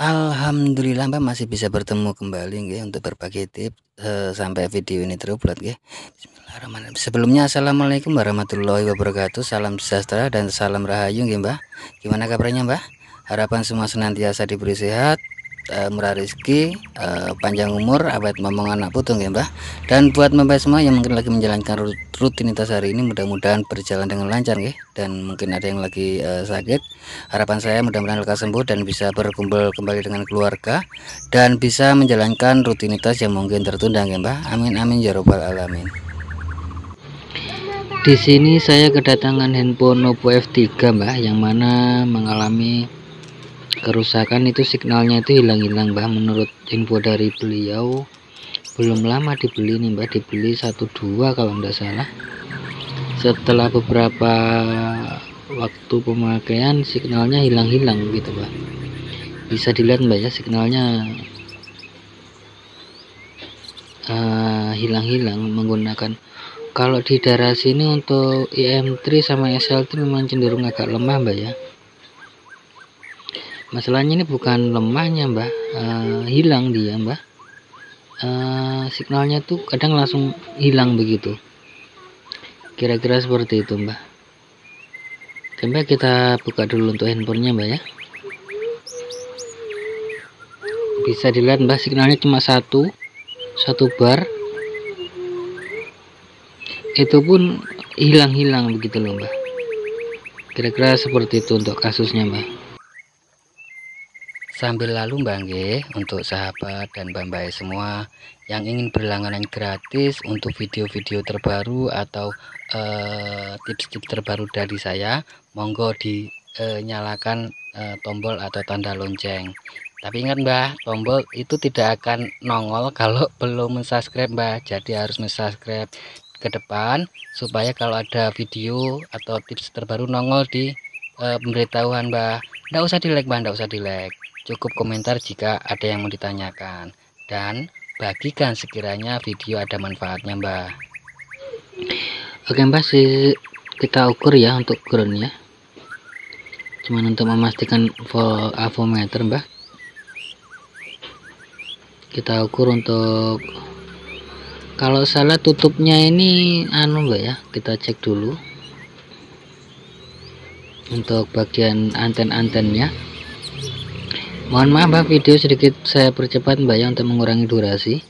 Alhamdulillah Mbak masih bisa bertemu kembali nggih untuk berbagi tips, sampai video ini terupload nggih. Bismillahirrahmanirrahim. Sebelumnya assalamualaikum warahmatullahi wabarakatuh, salam sejahtera dan salam rahayu nggih Mbah. Gimana kabarnya Mbah? Harapan semua senantiasa diberi sehat, murah rezeki, panjang umur, awet momong anak putu nggih Mbah. Dan buat Mbah semua yang mungkin lagi menjalankan rutinitas hari ini, mudah-mudahan berjalan dengan lancar nggih. Dan mungkin ada yang lagi sakit, harapan saya mudah-mudahan lekas sembuh dan bisa berkumpul kembali dengan keluarga dan bisa menjalankan rutinitas yang mungkin tertunda nggih Mbah. Amin amin ya robbal alamin. Di sini saya kedatangan handphone Oppo F3 Mbah, yang mana mengalami kerusakan. Itu signalnya itu hilang-hilang Mbah. Menurut info dari beliau belum lama dibeli nih Mbah, dibeli 1-2 kalau enggak salah. Setelah beberapa waktu pemakaian signalnya hilang-hilang gitu Mbah. Bisa dilihat Mbak ya, signalnya hilang-hilang menggunakan. Kalau di daerah sini untuk IM3 sama SL3 memang cenderung agak lemah Mbak ya. Masalahnya ini bukan lemahnya Mbak, hilang dia Mbak. Signalnya tuh kadang langsung hilang begitu. Kira-kira seperti itu Mbak. Coba kita buka dulu untuk handphonenya Mbak ya. Bisa dilihat Mbak, signalnya cuma satu bar. Itu pun hilang-hilang begitu loh Mbak. Kira-kira seperti itu untuk kasusnya Mbak. Sambil lalu Mbak nggih, untuk sahabat dan Mbak semua yang ingin berlangganan gratis untuk video-video terbaru atau tips-tips terbaru dari saya, monggo dinyalakan tombol atau tanda lonceng. Tapi ingat Mbak, tombol itu tidak akan nongol kalau belum subscribe Mbak. Jadi harus subscribe ke depan supaya kalau ada video atau tips terbaru nongol di pemberitahuan Mbak. Nggak usah di like Mbak, nggak usah di like, cukup komentar jika ada yang mau ditanyakan, dan bagikan sekiranya video ada manfaatnya Mbak. Oke Mbak, kita ukur ya untuk groundnya, cuman untuk memastikan avometer Mbak. Kita ukur untuk, kalau salah tutupnya ini Mbak ya, kita cek dulu untuk bagian anten-antennya. Mohon maaf Mbak, video sedikit saya percepat Mbak ya untuk mengurangi durasi.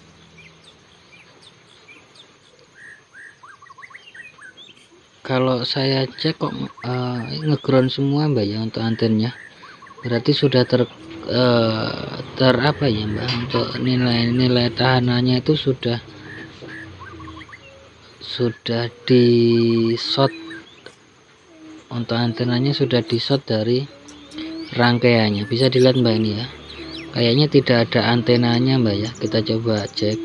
Kalau saya cek kok ngeground semua Mbak ya untuk antennya, berarti sudah ter apa ya Mbak, untuk nilai tahanannya itu sudah di short, untuk antenanya sudah di short dari rangkaiannya. Bisa dilihat Mbak ini ya, kayaknya tidak ada antenanya Mbak ya. Kita coba cek.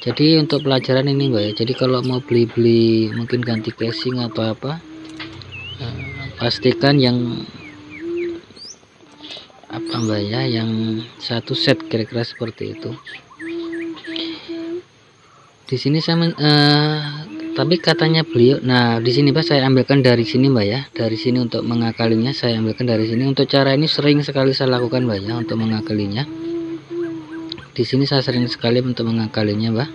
Jadi untuk pelajaran ini Mbak ya, jadi kalau mau beli mungkin ganti casing atau apa, pastikan yang apa Mbak ya, yang satu set, kira-kira seperti itu. Di sini saya tapi katanya beliau, nah di sini Pak saya ambilkan dari sini Mbak ya, dari sini untuk mengakalinya saya ambilkan dari sini. Untuk cara ini sering sekali saya lakukan Mbak ya, untuk mengakalinya. Di sini saya sering sekali untuk mengakalinya Mbak.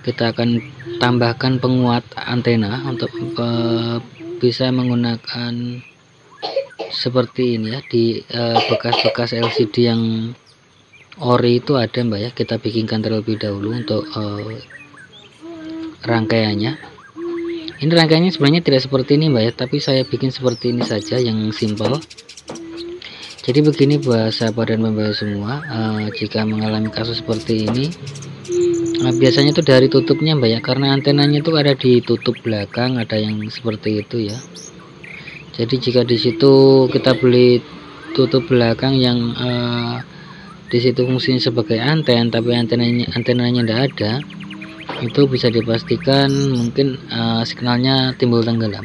Kita akan tambahkan penguat antena untuk bisa menggunakan seperti ini ya, di bekas-bekas LCD yang ori itu ada Mbak ya. Kita bikinkan terlebih dahulu untuk rangkaiannya. Ini rangkaiannya sebenarnya tidak seperti ini Mbak ya, tapi saya bikin seperti ini saja yang simple. Jadi begini buat sahabat dan Mbak semua, jika mengalami kasus seperti ini, biasanya itu dari tutupnya Mbak ya, karena antenanya itu ada di tutup belakang, ada yang seperti itu ya. Jadi jika di situ kita beli tutup belakang yang di situ fungsinya sebagai anten, tapi antenanya tidak ada, itu bisa dipastikan mungkin signalnya timbul tenggelam.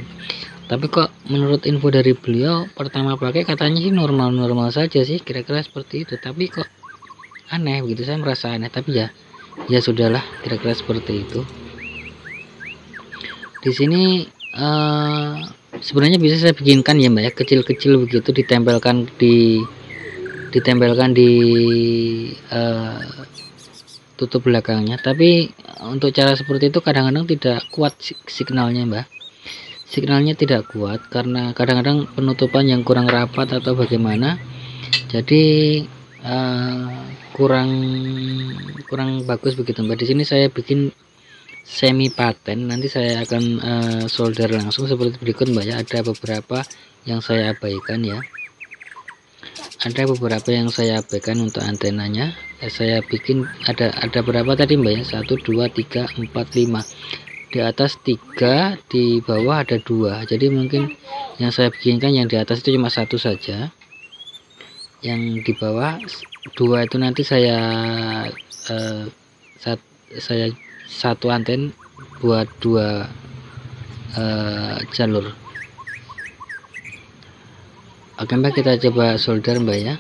Tapi kok menurut info dari beliau pertama pakai katanya sih normal-normal saja sih, kira-kira seperti itu. Tapi kok aneh begitu, saya merasa aneh. Tapi ya sudahlah, kira-kira seperti itu. Di sini sebenarnya bisa saya bikinkan ya Mbak ya, kecil-kecil begitu, ditempelkan di ditempelkan di tutup belakangnya. Tapi untuk cara seperti itu kadang-kadang tidak kuat signalnya, Mbak. Signalnya tidak kuat karena kadang-kadang penutupan yang kurang rapat atau bagaimana, jadi kurang bagus begitu, Mbak. Di sini saya bikin semi paten, nanti saya akan solder langsung seperti berikut, Mbak ya. Ada beberapa yang saya abaikan ya, untuk antenanya. Saya bikin ada berapa tadi, Mbak ya? 1 2 3 4 5, di atas 3, di bawah ada 2. Jadi mungkin yang saya bikinkan yang di atas itu cuma 1 saja, yang di bawah 2 itu nanti saya satu anten buat 2 jalur. Oke, Mbak, kita coba solder, Mbak ya.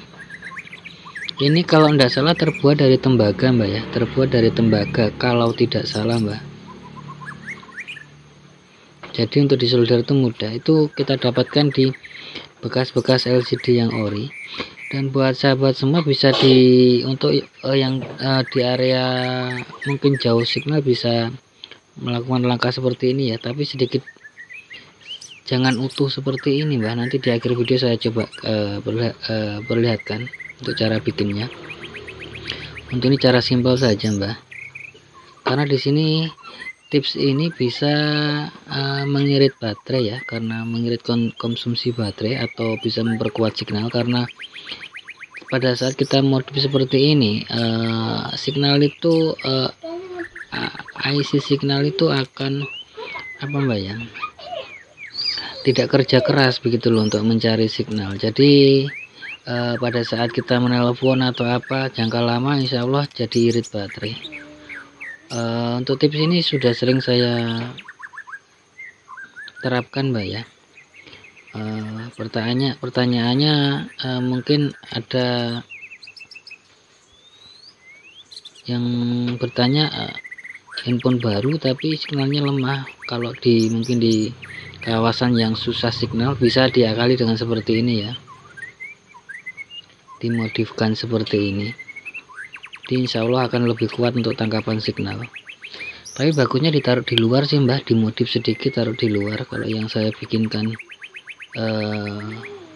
Ini kalau tidak salah terbuat dari tembaga, Mbak ya, kalau tidak salah, Mbak. Jadi untuk disolder itu mudah, itu kita dapatkan di bekas-bekas LCD yang ori. Dan buat sahabat semua bisa untuk yang di area mungkin jauh signal bisa melakukan langkah seperti ini ya, tapi sedikit jangan utuh seperti ini, Mbak. Nanti di akhir video saya coba perlihatkan untuk cara bikinnya. Untuk ini cara simpel saja, Mbak, karena di sini tips ini bisa mengirit baterai ya, karena mengirit konsumsi baterai, atau bisa memperkuat signal. Karena pada saat kita modif seperti ini, signal itu IC signal itu akan apa, Mbak ya, tidak kerja keras begitu loh untuk mencari signal. Jadi pada saat kita menelpon atau apa jangka lama, insya Allah jadi irit baterai. Untuk tips ini sudah sering saya terapkan, Mbak ya. Pertanyaannya mungkin ada yang bertanya, handphone baru tapi signalnya lemah. Kalau mungkin di kawasan yang susah signal, bisa diakali dengan seperti ini ya, dimodifkan seperti ini. Insya Allah akan lebih kuat untuk tangkapan signal. Tapi bagusnya ditaruh di luar sih, Mbak, dimodif sedikit, taruh di luar. Kalau yang saya bikinkan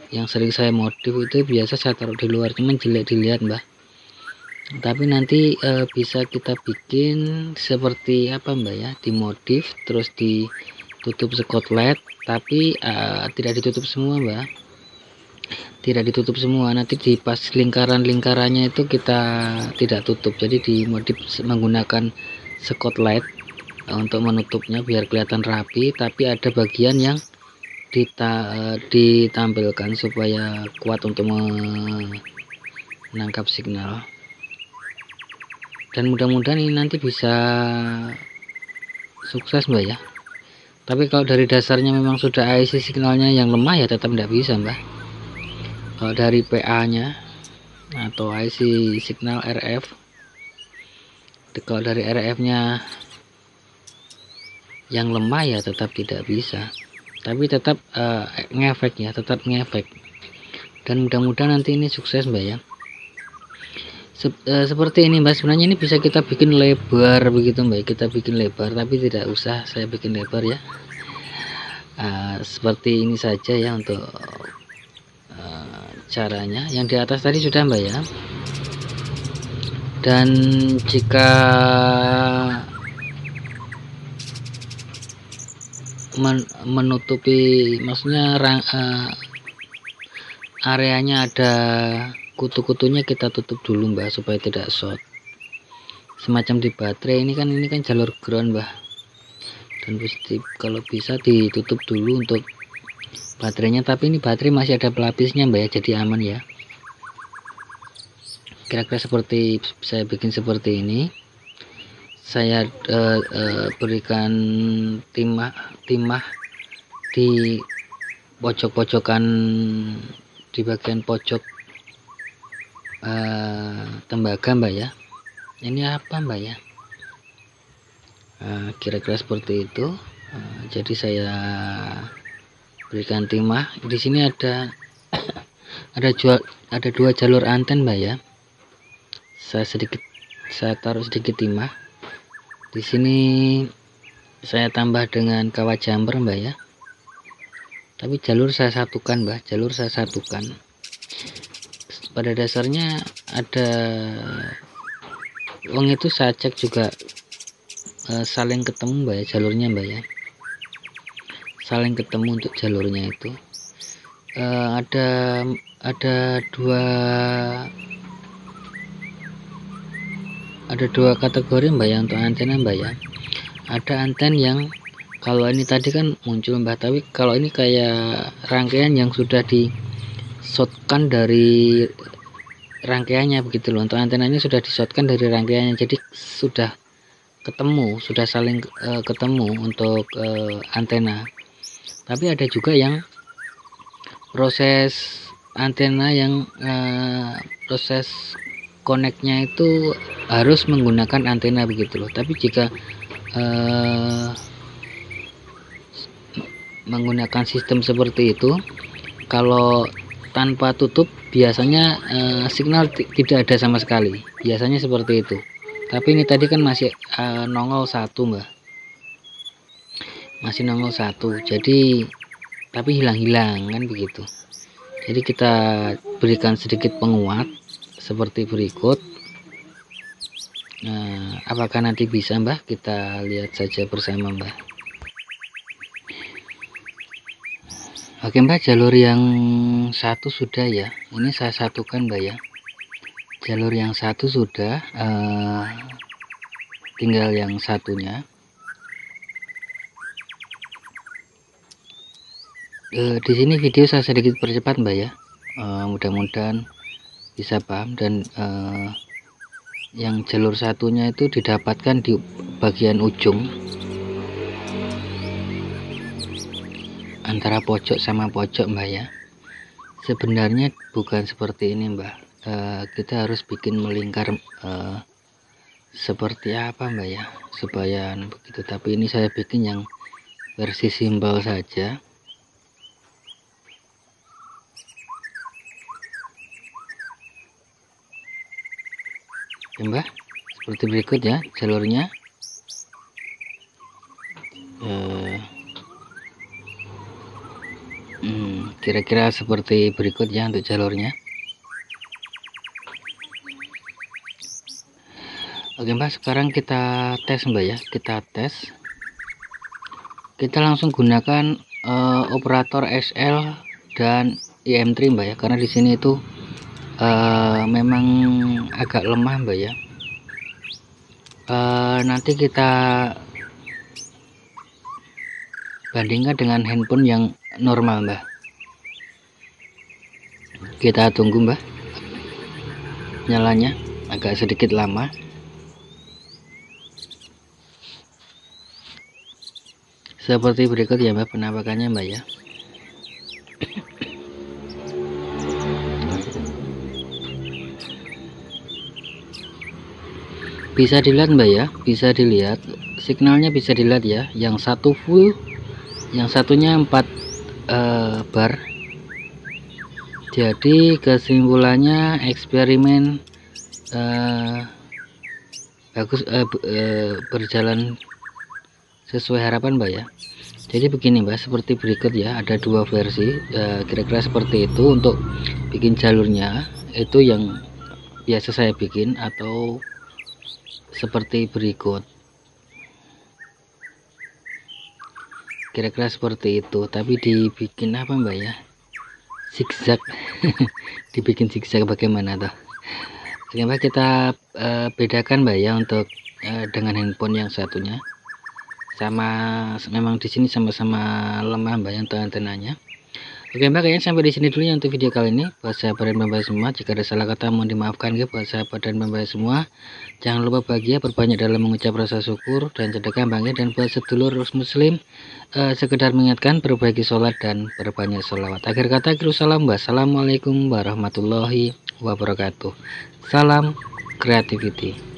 yang sering saya modif itu biasa saya taruh di luar, cuman jelek dilihat, Mbak. Tapi nanti bisa kita bikin seperti apa, Mbak ya, dimodif terus ditutup skotlet, tapi tidak ditutup semua, Mbak, tidak ditutup semua. Nanti di pas lingkarannya itu kita tidak tutup, jadi dimodif menggunakan skotlet untuk menutupnya biar kelihatan rapi, tapi ada bagian yang ditampilkan supaya kuat untuk menangkap signal. Dan mudah-mudahan ini nanti bisa sukses, Mbak ya. Tapi kalau dari dasarnya memang sudah IC signalnya yang lemah ya tetap tidak bisa, Mbak. Kalau dari PA nya atau IC signal RF, kalau dari RF nya yang lemah ya tetap tidak bisa, tapi tetap ngefek ya, tetap ngefek. Dan mudah-mudahan nanti ini sukses, Mbak ya. Seperti ini, Mbak. Sebenarnya ini bisa kita bikin lebar begitu, Mbak. Kita bikin lebar, tapi tidak usah saya bikin lebar ya. Seperti ini saja ya untuk caranya. Yang di atas tadi sudah, Mbak ya. Dan jika menutupi, maksudnya areanya ada kutu-kutunya, kita tutup dulu, Mbak, supaya tidak short. Semacam di baterai ini kan jalur ground, Mbak, dan positif, kalau bisa ditutup dulu untuk baterainya. Tapi ini baterai masih ada pelapisnya, Mbak ya, jadi aman ya. Kira-kira seperti saya bikin seperti ini. Saya berikan timah di pojok-pojokan, di bagian pojok tembaga, Mbak ya. Ini apa, Mbak ya, kira-kira seperti itu. Jadi saya berikan timah. Di sini ada ada dua jalur anten Mbak ya. Saya taruh sedikit timah. Di sini saya tambah dengan kawat jumper Mbak ya. Tapi jalur saya satukan Mbak, jalur saya satukan. Pada dasarnya ada uang itu saya cek juga saling ketemu Mbak ya, jalurnya Mbak ya. Saling ketemu untuk jalurnya itu. Ada dua kategori Mbak ya untuk antena Mbak ya. Ada anten yang kalau ini tadi kan muncul Mbak, tapi kalau ini kayak rangkaian yang sudah di shotkan dari rangkaiannya begitu loh. Untuk antenanya sudah di shotkan dari rangkaiannya, jadi sudah ketemu, sudah saling ketemu untuk antena. Tapi ada juga yang proses antena yang proses connectnya itu harus menggunakan antena begitu loh. Tapi jika menggunakan sistem seperti itu, kalau tanpa tutup biasanya signal tidak ada sama sekali, biasanya seperti itu. Tapi ini tadi kan masih nongol satu Mbak, masih nongol satu, jadi tapi hilang-hilang kan begitu. Jadi kita berikan sedikit penguat seperti berikut. Nah, apakah nanti bisa Mbak? Kita lihat saja bersama Mbak. Oke Mbak, jalur yang satu sudah ya. Ini saya satukan Mbak ya. Jalur yang satu sudah, tinggal yang satunya. Di sini video saya sedikit percepat Mbak ya. Mudah-mudahan bisa paham. Dan yang jalur satunya itu didapatkan di bagian ujung antara pojok sama pojok Mbak ya. Sebenarnya bukan seperti ini Mbak, kita harus bikin melingkar seperti apa Mbak ya, supaya begitu. Tapi ini saya bikin yang versi simpel saja. Ya Mbak, seperti berikut ya jalurnya. Kira-kira seperti berikut ya untuk jalurnya. Oke Mbak, sekarang kita tes Mbak ya, kita tes. Kita langsung gunakan operator SL dan IM3 Mbak ya, karena di sini itu memang agak lemah Mbak ya. Nanti kita bandingkan dengan handphone yang normal Mbak. Kita tunggu Mbak, nyalanya agak sedikit lama. Seperti berikut ya Mbak penampakannya Mbak ya. Bisa dilihat Mbak ya, bisa dilihat signalnya, bisa dilihat ya, yang satu full, yang satunya 4 bar. Jadi kesimpulannya eksperimen bagus, berjalan sesuai harapan Mbak ya. Jadi begini Mbak, seperti berikut ya, ada dua versi, kira-kira seperti itu untuk bikin jalurnya. Itu yang biasa saya bikin, atau seperti berikut, kira-kira seperti itu. Tapi dibikin apa Mbak ya, zigzag. Dibikin zigzag bagaimana tuh. Oke Mbak, kita bedakan Mbak ya untuk dengan handphone yang satunya. Sama, memang di sini sama-sama lemah Mbak ya untuk antenanya. Oke Mbak, kayaknya sampai di sini dulu ya untuk video kali ini. Buat sahabat dan Mbak semua, jika ada salah kata mohon dimaafkan ya. Buat sahabat dan Mbak semua, jangan lupa bahagia, berbanyak dalam mengucap rasa syukur dan sedekah bangga. Dan buat sedulur muslim, sekedar mengingatkan, perbaiki sholat dan berbanyak sholawat. Akhir kata, salam. Wassalamualaikum warahmatullahi wabarakatuh. Salam creativity.